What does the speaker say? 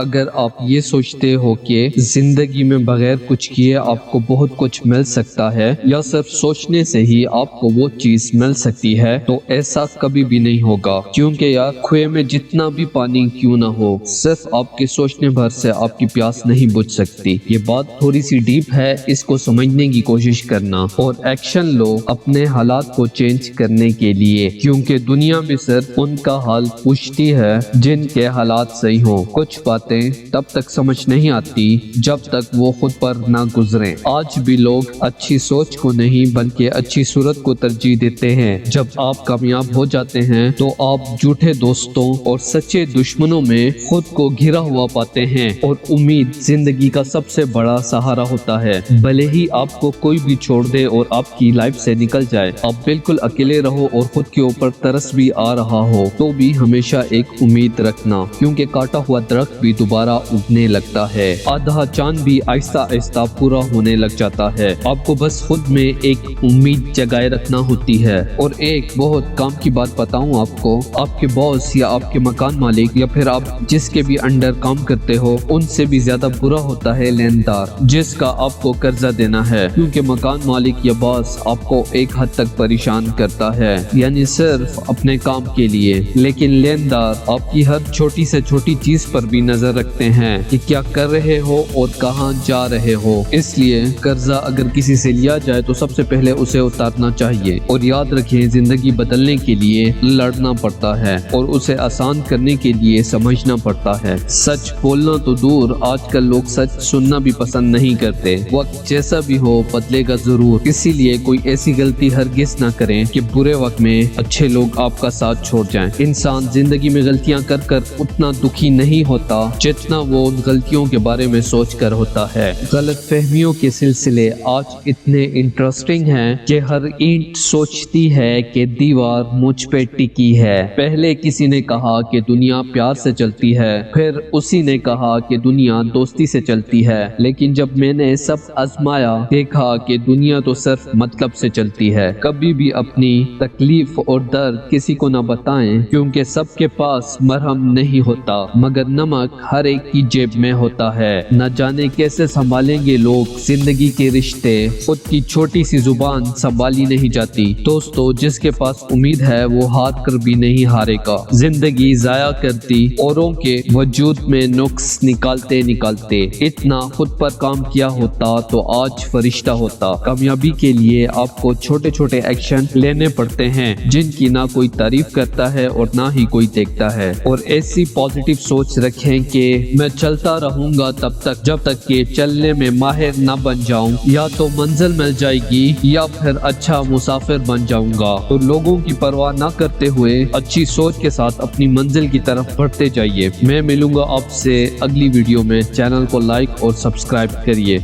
اگر آپ یہ سوچتے ہو کہ زندگی میں بغیر کچھ کیے آپ کو بہت کچھ مل سکتا ہے یا صرف سوچنے سے ہی آپ کو وہ چیز مل سکتی ہے تو ایسا کبھی بھی نہیں ہوگا، کیونکہ یار کنویں میں جتنا بھی پانی کیوں نہ ہو، صرف آپ کے سوچنے بھر سے آپ کی پیاس نہیں بجھ سکتی۔ یہ بات تھوڑی سی ڈیپ ہے، اس کو سمجھنے کی کوشش کرنا اور ایکشن لو اپنے حالات کو چینج کرنے کے لیے، کیونکہ دنیا بھی صرف ان کا حال پوچھتی ہے جن کے حالات صحیح ہوں۔ کچھ باتیں تب تک سمجھ نہیں آتی جب تک وہ خود پر نہ گزریں۔ آج بھی لوگ اچھی سوچ کو نہیں بلکہ اچھی صورت کو ترجیح دیتے ہیں۔ جب آپ کامیاب ہو جاتے ہیں تو آپ جھوٹے دوستوں اور سچے دشمنوں میں خود کو گھرا ہوا پاتے ہیں، اور امید زندگی کا سب سے بڑا سہارا ہوتا ہے۔ بھلے ہی آپ کو کوئی بھی چھوڑ دے اور آپ کی لائف سے نکل جائے، آپ بالکل اکیلے رہو اور خود کے اوپر ترس بھی آ رہا ہو تو بھی ہمیشہ ایک امید رکھنا، کیونکہ کاٹا ہوا درخت بھی دوبارہ اگنے لگتا ہے، آدھا چاند بھی آہستہ آہستہ پورا ہونے لگ جاتا ہے۔ آپ کو بس خود میں ایک امید جگائے رکھنا ہوتی ہے۔ اور ایک بہت کام کی بات بتاؤں آپ کو، آپ کے باس یا آپ کے مکان مالک یا پھر آپ جس کے بھی انڈر کام کرتے ہو، ان سے بھی زیادہ برا ہوتا ہے لیندار جس کا آپ کو قرضہ دینا ہے، کیونکہ مکان مالک یا باس آپ کو ایک حد تک پریشان کرتا ہے، یعنی صرف اپنے کام کے لیے، لیکن لیندار آپ کی ہر چھوٹی سے چھوٹی چیز پر بھی نظر رکھتے ہیں کہ کیا کر رہے ہو اور کہاں جا رہے ہو۔ اس لیے قرضہ اگر کسی سے لیا جائے تو سب سے پہلے اسے اتارنا چاہیے، اور یاد رکھیں زندگی بدلنے کے لیے لڑنا پڑتا ہے اور اسے آسان کرنے کے لیے سمجھنا پڑتا ہے۔ سچ بولنا تو دور، آج کل لوگ سچ سننا بھی پسند نہیں کرتے۔ وقت جیسا بھی ہو بدلے گا ضرور، اسی لیے کوئی ایسی غلطی ہرگز نہ کریں کہ برے وقت میں اچھے لوگ آپ کا ساتھ چھوڑ جائیں۔ انسان زندگی میں غلطیاں کر کر اتنا دکھی نہیں ہوتا جتنا وہ ان غلطیوں کے بارے میں سوچ کر ہوتا ہے۔ غلط فہمیوں کے سلسلے آج اتنے انٹرسٹنگ ہیں کہ ہر اینٹ سوچتی ہے کہ دیوار مجھ پہ ٹکی ہے۔ پہلے کسی نے کہا کہ دنیا پیار سے چلتی ہے، پھر اسی نے کہا کہ دنیا دوستی سے چلتی ہے، لیکن جب میں نے سب آزمایا دیکھا کہ دنیا تو صرف مطلب سے چلتی ہے۔ کبھی بھی اپنی تکلیف اور درد کسی کو نہ بتائیں، کیونکہ سب کے پاس مرہم نہیں ہوتا مگر نمک ہر ایک کی جیب میں ہوتا ہے۔ نہ جانے کیسے سنبھالیں گے لوگ زندگی کے رشتے، خود کی چھوٹی سی زبان سنبھالی نہیں جاتی۔ دوستو، جس کے پاس امید ہے وہ ہار کر بھی نہیں ہارے گا۔ زندگی ضائع کرتی اوروں کے وجود میں نقص نکالتے نکالتے اتنا خود پر کام کیا ہوتا تو آج فرشتہ ہوتا۔ کامیابی کے لیے آپ کو چھوٹے چھوٹے ایکشن لینے پڑتے ہیں جن کی نہ کوئی تعریف کرتا ہے اور نہ ہی کوئی دیکھتا ہے، اور ایسی پازیٹیو سوچ رکھیں کہ میں چلتا رہوں گا تب تک جب تک کہ چلنے میں ماہر نہ بن جاؤں، یا تو منزل مل جائے گی یا پھر اچھا مسافر بن جاؤں گا۔ تو لوگوں کی پرواہ نہ کرتے ہوئے اچھی سوچ کے ساتھ اپنی منزل کی طرف بڑھتے جائیے۔ میں ملوں گا آپ سے اگلی ویڈیو میں، چینل کو لائک اور سبسکرائب کریے۔